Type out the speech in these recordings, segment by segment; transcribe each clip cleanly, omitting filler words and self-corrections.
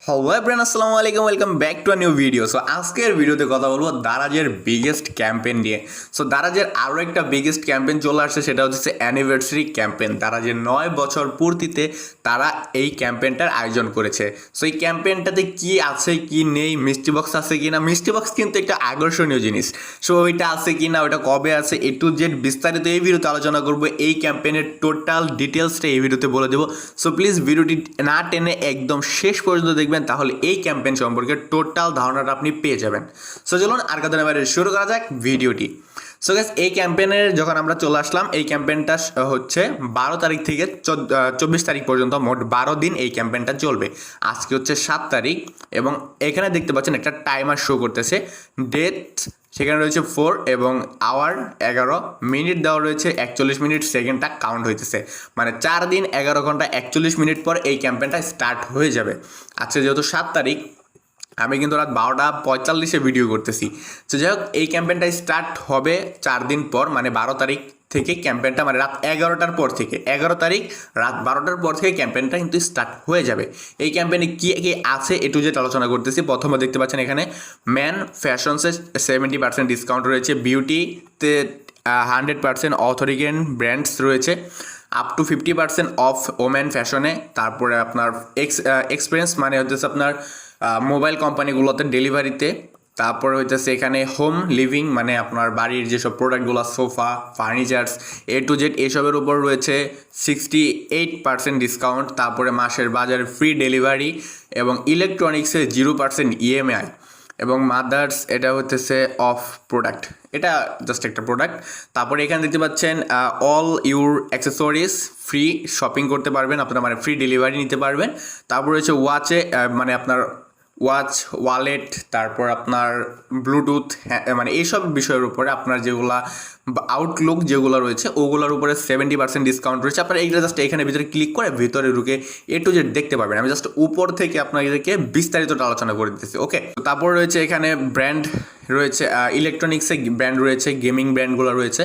Hello everyone, আসসালামু আলাইকুম, welcome back to a new video. So আজকের ভিডিওতে কথা বলবো দারাজের বিগেস্ট ক্যাম্পেইন নিয়ে। সো দারাজের আরও একটা বিগেস্ট ক্যাম্পেইন চলে আসছে, সেটা হচ্ছে অ্যানিভার্সারি ক্যাম্পেইন। দারাজের 9 বছর পূর্তিতে তারা এই ক্যাম্পেইনটার আয়োজন করেছে। সো এই ক্যাম্পেইনটাতে কি আছে কি নেই, মিষ্টি বক্স আছে কি না, মিষ্টি বক্স কিন্তু একটা আকর্ষণীয় জিনিস। সো ওইটা আছে কি না, ওইটা কবে আছে, এ টু জেড বিস্তারিত এই ভিডিওতে আলোচনা করবো। এই ক্যাম্পেইনের টোটাল ডিটেলসটা এই ভিডিওতে বলে দেবো। সো প্লিজ ভিডিওটি না টেনে একদম শেষ পর্যন্ত দেখবেন, তাহলে এই ক্যাম্পেইন সম্পর্কে টোটাল ধারণাটা আপনি পেয়ে যাবেন। সো চলুন আর কথা না শুরু করা যাক ভিডিওটি। সো গাইস, এই ক্যাম্পেইনের যখন আমরা চলে আসলাম, এই ক্যাম্পেইনটা হচ্ছে 12 তারিখ থেকে 24 তারিখ পর্যন্ত, মোট 12 দিন এই ক্যাম্পেইনটা চলবে। আজকে হচ্ছে 7 তারিখ এবং এখানে দেখতে পাচ্ছেন একটা টাইমার শো করতেছে, ডেট সেখানে রয়েছে 4 এবং আওয়ার 11, মিনিট দেওয়া রয়েছে 41 মিনিট, সেকেন্ডটা কাউন্ট হইতেছে। মানে 4 দিন 11 ঘন্টা 41 মিনিট পর এই ক্যাম্পেইনটা স্টার্ট হয়ে যাবে। আজকে যেহেতু 7 তারিখ, আমি কিন্তু রাত 12:45 ভিডিও করতেছি। তো যাই হোক, এই ক্যাম্পেইনটা স্টার্ট হবে 4 দিন পর, মানে 12 তারিখ থেকে ক্যাম্পেইনটা, মানে রাত 11টার পর থেকে, 11 তারিখ রাত 12টার পর থেকে ক্যাম্পেইনটা কিন্তু স্টার্ট হয়ে যাবে। এই ক্যাম্পেইনে কী কী আছে এ টু জেড আলোচনা করতেছি। প্রথমে দেখতে পাচ্ছেন এখানে ম্যান ফ্যাশনসে 70% ডিসকাউন্ট রয়েছে, বিউটিতে 100% অথরিগেন ব্র্যান্ডস রয়েছে, আপ টু 50% অফ ওমেন ফ্যাশনে। তারপরে আপনার এক্সপিরিয়েন্স মানে হচ্ছে আপনার মোবাইল কোম্পানিগুলোতে ডেলিভারিতে। তারপরে হইতেছে এখানে হোম লিভিং, মানে আপনার বাড়ির যেসব প্রোডাক্টগুলো, sofa, furnitures, A to Z এসবের উপর রয়েছে 68% ডিসকাউন্ট। তারপরে মাসের বাজারে ফ্রি ডেলিভারি এবং ইলেকট্রনিক্সে 0% ইএমআই এবং মাদার্স, এটা হচ্ছে অফ প্রোডাক্ট, এটা জাস্ট একটা প্রোডাক্ট। তারপরে এখানে দেখতে পাচ্ছেন all your accessories free shopping করতে পারবেন আপনারা, মানে ফ্রি ডেলিভারি নিতে পারবেন। তারপরে হচ্ছে ওয়াচে, মানে আপনার ওয়াচ, ওয়ালেট, তারপর আপনার ব্লুটুথ, মানে এইসব বিষয়ের উপরে আপনার যেগুলা আউটলুক যেগুলো রয়েছে ওগুলোর উপরে 70% ডিসকাউন্ট রয়েছে। আপনারা এইগুলো জাস্ট এখানে ভিতরে ক্লিক করে ভিতরে ঢুকে এ টু জেড দেখতে পাবেন। আমি জাস্ট উপর থেকে আপনাদেরকে বিস্তারিতটা আলোচনা করে দিতেছি। ওকে, তারপর রয়েছে এখানে ব্র্যান্ড রয়েছে, ইলেকট্রনিক্সে ব্র্যান্ড রয়েছে, গেমিং ব্র্যান্ডগুলো রয়েছে।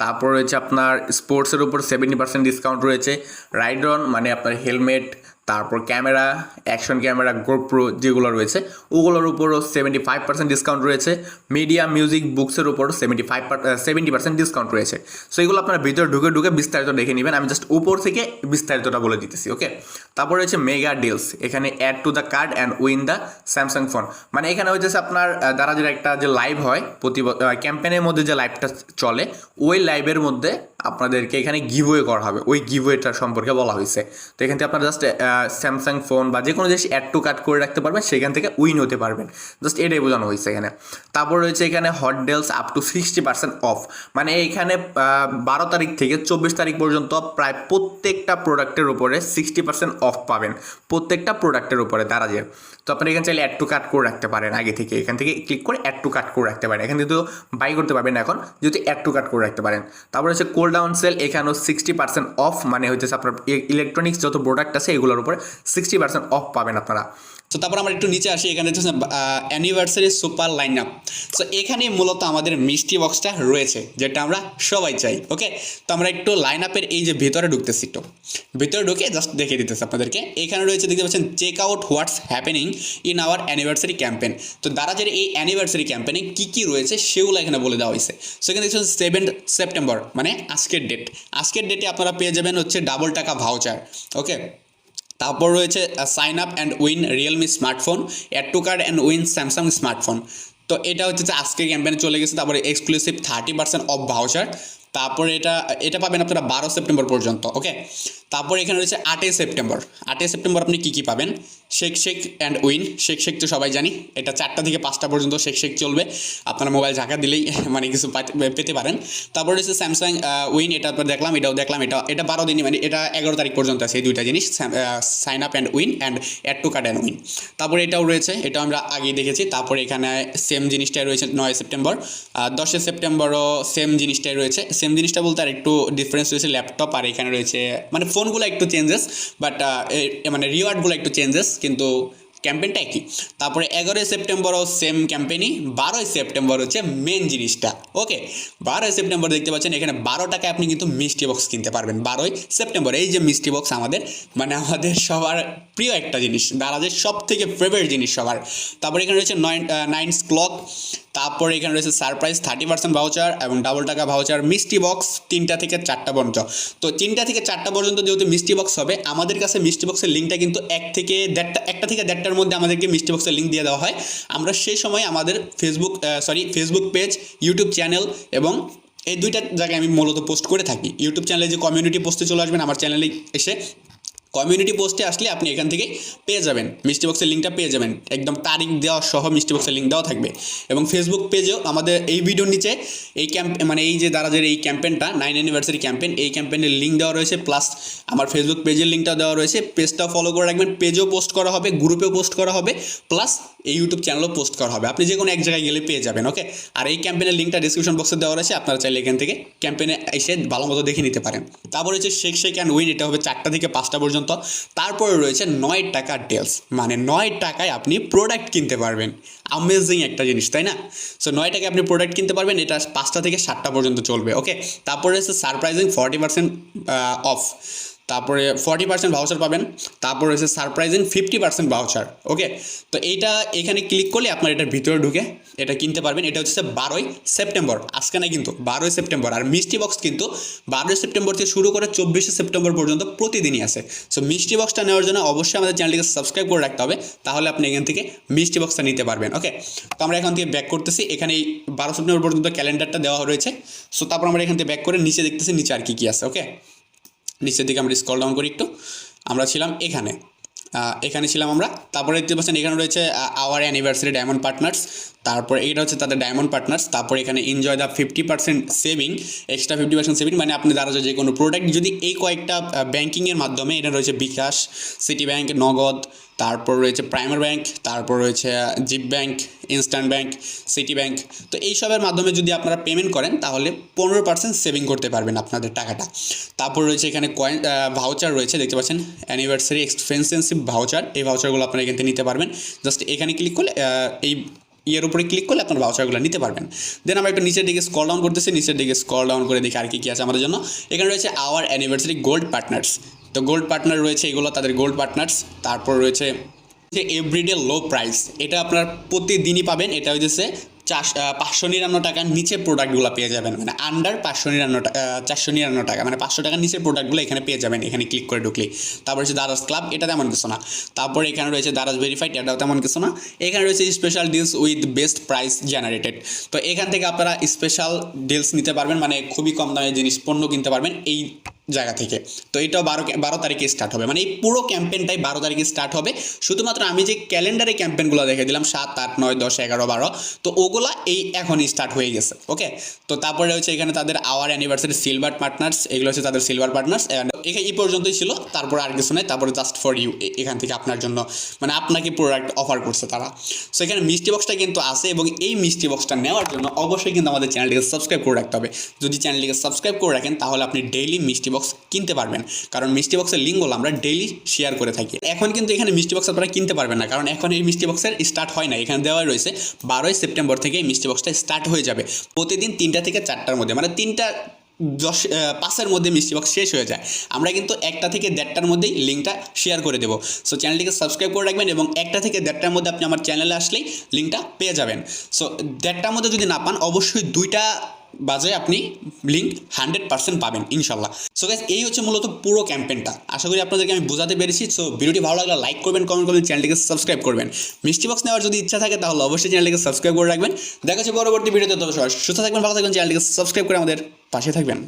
তারপর রয়েছে আপনার স্পোর্টসের উপর 70% ডিসকাউন্ট রয়েছে, রাইড অন মানে আপনার হেলমেট, তারপর ক্যামেরা, অ্যাকশন ক্যামেরা, গোপ্রো যেগুলো রয়েছে ওগুলোর উপরও 75% ডিসকাউন্ট রয়েছে, মিডিয়া, মিউজিক, বুকসের উপরও 70% ডিসকাউন্ট রয়েছে। সো এগুলো আপনার ভিতরে ঢুকে ঢুকে বিস্তারিত দেখে নেবেন, আমি জাস্ট উপর থেকে বিস্তারিতটা বলে দিতেছি। ওকে, তারপর রয়েছে মেগা ডিলস, এখানে add to the card and win the Samsung phone. মানে এখানে হচ্ছে আপনার দারাজের একটা যে লাইভ হয় প্রতি ক্যাম্পেইনের মধ্যে, যে লাইভটা চলে ওই লাইভের মধ্যে আপনাদেরকে এখানে গিভওয়ে করা হবে, ওই গিভওয়েটার সম্পর্কে বলা হয়েছে। তো এখান থেকে আপনারা জাস্ট স্যামসাং ফোন বা যে কোনো জিনিস অ্যাড টু কার্ট করে রাখতে পারবেন, সেখান থেকে উইন হতে পারবেন, জাস্ট এটাই বোঝানো হয়েছে এখানে। তারপর রয়েছে এখানে hot deals up to 60% of, মানে এইখানে 12 তারিখ থেকে 24 তারিখ পর্যন্ত প্রায় প্রত্যেকটা প্রোডাক্টের উপরে 60% অফ পাবেন, প্রত্যেকটা প্রোডাক্টের উপরে দারাজের। তো আপনারা এখানে চাইলে অ্যাড টু কার্ট করে রাখতে পারেন আগে থেকে, এখান থেকে ক্লিক করে অ্যাড টু কার্ট করে রাখতে পারেন। এখান থেকে তো বাই করতে পারবেন এখন, যদি অ্যাড টু কার্ট করে রাখতে পারেন। তারপরে হচ্ছে কোল ডাউন সেল, এখানেও 60% অফ, মানে হচ্ছে আপনার ইলেকট্রনিক্স যত প্রোডাক্ট আছে এগুলোর উপরে 60% অফ পাবেন আপনারা। তো তারপর আমরা একটু নিচে আসি, এখানে হচ্ছে anniversary super line up. So এখানে মূলত আমাদের মিষ্টি বক্সটা রয়েছে, যেটা আমরা সবাই চাই। ওকে, তো আমরা একটু লাইন আপের এই যে ভিতরে ঢুকতেছি, একটু ভিতরে ঢুকে জাস্ট দেখে দিতেছি আপনাদেরকে। এখানে রয়েছে, দেখতে পাচ্ছেন, check out what's happening in our anniversary campaign. তো দারাজের এই অ্যানিভার্সারি ক্যাম্পেইনে কী কী রয়েছে সেগুলো এখানে বলে দেওয়া হয়েছে। সো এখানে দেখছেন 7 সেপ্টেম্বর, মানে আজকের ডেট, আজকের ডেটে আপনারা পেয়ে যাবেন হচ্ছে ডাবল টাকা ভাউচার। ওকে, তারপর রয়েছে sign up and win Realme smartphone, add to card and win Samsung smartphone. তো এটা হচ্ছে যে আজকের ক্যাম্পেইনে চলে গেছে। তারপরে এক্সক্লুসিভ 30% অফ ভাউচার। তারপরে এটা পাবেন আপনারা 12 সেপ্টেম্বর পর্যন্ত। ওকে, তারপর এখানে রয়েছে 8 সেপ্টেম্বর। 8 সেপ্টেম্বর আপনি কী কী পাবেন? শেক অ্যান্ড উইন, শেক তো সবাই জানি, এটা 4টা থেকে 5টা পর্যন্ত শেক চলবে, আপনারা মোবাইল ঝাঁকা দিলেই মানে কিছু পেতে পারেন। তারপর রয়েছে স্যামসাং উইন, এটা আপনার দেখলাম, এটাও দেখলাম, এটা 12 দিনই, মানে এটা 11 তারিখ পর্যন্ত আছে এই দুইটা জিনিস, sign up and win and add to card and win. তারপরে এটাও রয়েছে, এটাও আমরা আগেই দেখেছি। তারপরে এখানে সেম জিনিসটাই রয়েছে 9 সেপ্টেম্বর, 10 সেপ্টেম্বরও সেম জিনিসটাই রয়েছে। সেম জিনিসটা বলতে আর একটু ডিফারেন্স রয়েছে, ল্যাপটপ আর এখানে রয়েছে মানে ফোনগুলো একটু চেঞ্জেস, বাট মানে রিওয়ার্ডগুলো একটু চেঞ্জেস, কিন্তু ক্যাম্পেইনটা একই। তারপরে 11ই সেপ্টেম্বরও সেম ক্যাম্পেইনই, 12ই সেপ্টেম্বর হচ্ছে মেন জিনিসটা। ওকে, 12ই সেপ্টেম্বর দেখতে পাচ্ছেন এখানে 12 টাকায় আপনি কিন্তু মিষ্টি বক্স কিনতে পারবেন। 12ই সেপ্টেম্বর এই যে মিষ্টি বক্স আমাদের মানে আমাদের সবার প্রিয় একটা জিনিস, দারাজের সব থেকে ফেভারিট জিনিস সবার। তারপরে এখানে রয়েছে নাইনস ক্লক, তারপরে এখানে রয়েছে সারপ্রাইজ 30% ভাউচার এবং ডাবল টাকা ভাউচার, মিষ্টি বক্স 3টা থেকে 4টা পর্যন্ত। তো 3টা থেকে 4টা পর্যন্ত যেহেতু মিষ্টি বক্স হবে, আমাদের কাছে মিষ্টি বক্সের লিঙ্কটা কিন্তু 1 থেকে 1:30টার মধ্যে আমাদেরকে মিষ্টি বক্সের লিঙ্ক দিয়ে দেওয়া হয়। আমরা সেই সময় আমাদের ফেসবুক পেজ, ইউটিউব চ্যানেল এবং এই দুইটা জায়গায় আমি মূলত পোস্ট করে থাকি। ইউটিউব চ্যানেলে যে কমিউনিটি পোস্টে চলে আসবেন, আমার চ্যানেলে এসে কমিউনিটি পোস্টে আসলে আপনি এখান থেকেই পেয়ে যাবেন, মিষ্টি বক্সের লিঙ্কটা পেয়ে যাবেন, একদম তারিখ দেওয়া সহ মিষ্টি বক্সের লিঙ্ক দেওয়া থাকবে। এবং ফেসবুক পেজেও আমাদের এই ভিডিওর নিচে এই মানে এই যে দারাজের এই ক্যাম্পেইনটা 9 অ্যানিভার্সারি ক্যাম্পেইন, এই ক্যাম্পেইনের লিঙ্ক দেওয়া রয়েছে, প্লাস আমার ফেসবুক পেজের লিঙ্কটাও দেওয়া রয়েছে। পেজটাও ফলো করে রাখবেন, পেজেও পোস্ট করা হবে, গ্রুপেও পোস্ট করা হবে, প্লাস এই ইউটিউব চ্যানেলও পোস্ট করা হবে। আপনি যে কোনো এক জায়গায় গেলে পেয়ে যাবেন। ওকে, আর এই ক্যাম্পেইনের লিঙ্কটা ডিসক্রিপশন বক্সে দেওয়া রয়েছে, আপনারা চাইলে এখান থেকে ক্যাম্পেইনে এসে ভালো মতো দেখে নিতে পারেন। তারপর হচ্ছে শেক অ্যান্ড উইন, এটা হবে 4টা থেকে 5টা পর্যন্ত। তারপরে রয়েছে 9 টাকা ডেলস, মানে 9 টাকায় আপনি প্রোডাক্ট কিনতে পারবেন। অ্যামেজিং একটা জিনিস, তাই না? সো 9 টাকায় আপনি প্রোডাক্ট কিনতে পারবেন, এটা 5টা থেকে 7টা পর্যন্ত চলবে। ওকে, তারপরে রয়েছে সারপ্রাইজিং 40% অফ, তারপরে 40% ভাউচার পাবেন, তারপর রয়েছে সারপ্রাইজিং 50% ভাউচার। ওকে, তো এইটা এখানে ক্লিক করলে আপনার এটার ভিতরে ঢুকে এটা কিনতে পারবেন। এটা হচ্ছে 12ই সেপ্টেম্বর, আজকে না কিন্তু 12ই সেপ্টেম্বর। আর মিষ্টি বক্স কিন্তু 12ই সেপ্টেম্বর থেকে শুরু করে 24শে সেপ্টেম্বর পর্যন্ত প্রতিদিনই আছে। সো মিষ্টি বক্সটা নেওয়ার জন্য অবশ্যই আমাদের চ্যানেলটিকে সাবস্ক্রাইব করে রাখতে হবে, তাহলে আপনি এখান থেকে মিষ্টি বক্সটা নিতে পারবেন। ওকে, তো আমরা এখান থেকে ব্যাক করতেছি, এখানে এই 12 সেপ্টেম্বর পর্যন্ত ক্যালেন্ডারটা দেওয়া রয়েছে। সো তারপর আমরা এখান থেকে ব্যাক করে নিচে দেখতেছি নিচে আর কি আছে। ওকে, নিচের দিকে আমরা স্ক্রল ডাউন করি একটু, আমরা ছিলাম এখানে ছিলাম আমরা। তারপরে দেখতে পাচ্ছেন এখানে রয়েছে আওয়ার অ্যানিভার্সারি ডায়মন্ড পার্টনার্স, তারপর এইটা হচ্ছে তাদের ডায়মন্ড পার্টনার্স। তারপরে এখানে enjoy the 50% saving, extra 50% saving, মানে আপনি দ্বারা যে কোনো প্রোডাক্ট যদি এই কয়েকটা ব্যাঙ্কিংয়ের মাধ্যমে, এটা রয়েছে বিকাশ, সিটি ব্যাংক, নগদ, তারপর রয়েছে প্রাইমার ব্যাংক, তারপর রয়েছে জিপ bank, instant bank, City Bank. তো এইসবের মাধ্যমে যদি আপনারা পেমেন্ট করেন তাহলে 15% সেভিং করতে পারবেন আপনাদের টাকাটা। তারপর রয়েছে এখানে ভাউচার রয়েছে, দেখতে পাচ্ছেন অ্যানিভার্সারি এক্সপেন্সিভ ভাউচার, এই ভাউচারগুলো আপনারা এখান থেকে নিতে পারবেন। জাস্ট এখানে ক্লিক করলে এই ইয়ের উপরে ক্লিক করলে আপনার ভাউচারগুলো নিতে পারবেন। দেন আমরা একটু নিচের দিকে স্ক্রল ডাউন করতেছি, নিচের দিকে স্ক্রল ডাউন করে দেখি আর কি আছে আমাদের জন্য। এখানে রয়েছে আওয়ার অ্যানিভার্সারি গোল্ড পার্টনার্স, তো গোল্ড পার্টনার রয়েছে, এগুলো তাদের গোল্ড পার্টনার্স। তারপর রয়েছে যে এভরিডে লো প্রাইস, এটা আপনার প্রতিদিনই পাবেন। এটা হচ্ছে 599 টাকার নিচে প্রোডাক্টগুলো পেয়ে যাবেন, মানে আন্ডার 499 টাকা, মানে 500 টাকার নিচের প্রোডাক্টগুলো এখানে পেয়ে যাবেন এখানে ক্লিক করে ঢুকলেই। তারপর হচ্ছে দারাজ ক্লাব, এটা তেমন কিছু না। তারপরে এখানে রয়েছে দারাজ ভেরিফাইড, এটাও তেমন কিছু না। এখানে রয়েছে special deals with best price generated, তো এখান থেকে আপনারা স্পেশাল ডিলস নিতে পারবেন, মানে খুবই কম দামে জিনিস পণ্য কিনতে পারবেন এই জায়গা থেকে। তো এটাও 12 তারিখে স্টার্ট হবে, মানে এই পুরো ক্যাম্পেইনটাই 12 তারিখে স্টার্ট হবে। শুধুমাত্র আমি যে ক্যালেন্ডারে ক্যাম্পেইনগুলো দেখে দিলাম 7, 8, 9, 10, 11, 12, তো ওগুলা এই এখনই স্টার্ট হয়ে গেছে। ওকে, তো তারপরে হচ্ছে এখানে তাদের আওয়ার অ্যানিভার্সারি সিলভার পার্টনার্স, এগুলো হচ্ছে তাদের সিলভার পার্টনার্স। এখানে এই পর্যন্তই ছিল, তারপর আর কিছু নেই। তারপরে জাস্ট ফর ইউ, এখান থেকে আপনার জন্য, মানে আপনাকে প্রোডাক্ট অফার করছে তারা। সো এখানে মিষ্টি বক্সটা কিন্তু আছে, এবং এই মিষ্টি বক্সটা নেওয়ার জন্য অবশ্যই কিন্তু আমাদের চ্যানেলটিকে সাবস্ক্রাইব করে রাখতে হবে। যদি চ্যানেলটিকে সাবস্ক্রাইব করে রাখেন তাহলে আপনি ডেইলি মিষ্টি বক্স কিনতে পারবেন, কারণ মিষ্টি বক্সের লিঙ্কগুলো আমরা ডেইলি শেয়ার করে থাকি। এখন কিন্তু এখানে মিষ্টি বক্স আপনারা কিনতে পারবেন না, কারণ এখন এই মিষ্টি বক্সের স্টার্ট হয় না, এখানে দেওয়া রয়েছে 12ই সেপ্টেম্বর থেকে এই মিষ্টি বক্সটা স্টার্ট হয়ে যাবে। প্রতিদিন 3টা থেকে 4টার মধ্যে, মানে 3:05 মধ্যে মিষ্টি বক্স শেষ হয়ে যায়। আমরা কিন্তু 1টা থেকে 1:30টার মধ্যেই লিঙ্কটা শেয়ার করে দেবো। সো চ্যানেলটিকে সাবস্ক্রাইব করে রাখবেন, এবং 1টা থেকে 1:30টার মধ্যে আপনি আমার চ্যানেলে আসলেই লিঙ্কটা পেয়ে যাবেন। সো 1:30টার মধ্যে যদি না পান, অবশ্যই 2টা বাজে আপনি লিঙ্ক 100% পাবেন ইনশাল্লাহ। সো গাইস, এই হচ্ছে মূলত পুরো ক্যাম্পেইনটা। আশা করি আপনাদেরকে আমি বোঝাতে পেরেছি। সো ভিডিওটি ভালো লাগলে লাইক করবেন, কমেন্ট করবেন, চ্যানেলটিকে সাবস্ক্রাইব করবেন। মিষ্টি বক্স নেওয়ার যদি ইচ্ছা থাকে তাহলে অবশ্যই চ্যানেলটিকে সাবস্ক্রাইব করে রাখবেন। দেখা হচ্ছে পরবর্তী ভিডিওতে। তবে সবাই সুস্থ থাকবেন, ভালো থাকবেন, চ্যানেলটিকে সাবস্ক্রাইব করে আমাদের পাশে থাকবেন।